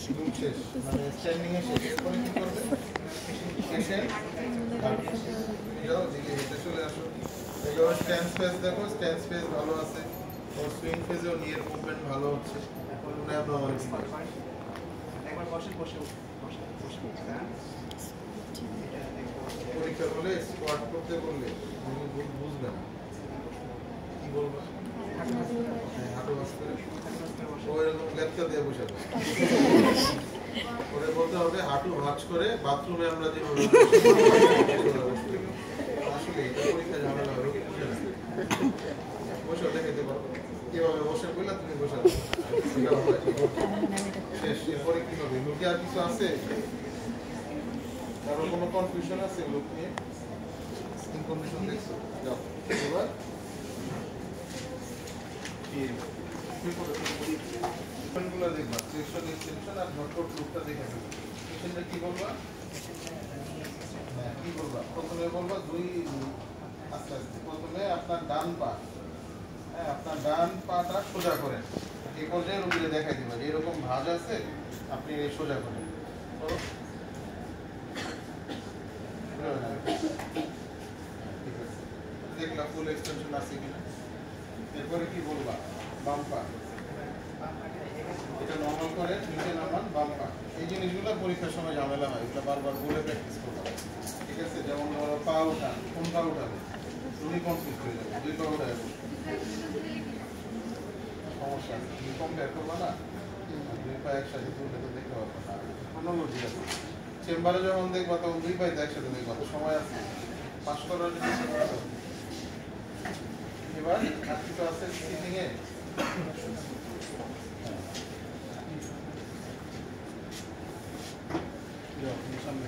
room শেষ মানে standing এ শেষ এরপরে কি করবে এসে যাও দিকে হেঁটে চলে আসো এবার স্ট্যান্ড স্পেস দেখো স্ট্যান্ড স্পেস ভালো আছে ওর সুইং ফেজেও নিয়ের মুভমেন্ট ভালো হচ্ছে কোনো অ্যাবনর্মাল একবার বসে বসে পরীক্ষা হলে স্কোয়াট করতে বললে তুমি বুঝবে না কি বলবো হাঁটু বাস করে ওইরকম লেপচা দিয়ে বসে ওরে বলতে হবে হাঁটু ভাঁজ করে বাথরুমে আমরা যেভাবে আসলে এটা পরীক্ষা ঝামেলা হবে বসে দেখাতে পারবো কিভাবে বসে বললে তুমি বসে শেষ এরপরে কি হবে লোকে আর কিছু আছে কারো কোনো কনফিউশন আছে লোক নিয়ে ইনফরমেশন দেখছো যাও এবার গুলো দেখবা সেকশন এক্সটেনশন আর নটকট লুকটা দেখে নেবে সেটা কি বলবা কি বলবা প্রথমে বলবা দুই আস্তে আস্তে প্রথমে আপনার ডান পা হ্যাঁ আপনার ডান পাটা সোজা করেন এই পর্যায়ে রুগীকে দেখাই দিবা যে এরকম ভাঁজ আছে আপনি সোজা করেন দেখলাম ফুল এক্সটেনশন আছে কিনা এরপরে কি বলবা বাম পা এটা নরমাল করে নিচে নামান বাম পা এই জিনিসগুলো পরীক্ষার সময় ঝামেলা হয় এগুলো বারবার বলে প্র্যাকটিস করবা ঠিক আছে যেমন ধরো পা ওঠান কোন পা ওঠাবে তুমি কনফিউজ হয়ে যাবে দুই পা ওঠায় সমস্যা আছে তুমি কম্পেয়ার করবা না দুই পা একসাথে তুললে তো দেখতে পারবো না কোনো লজিক আছে চেম্বারে যখন দেখবা তখন দুই পাইতে একসাথে দেখবা তো সময় আছে পাস করার জন্য এবার আর কিছু আছে স্কিপিং এ সামনে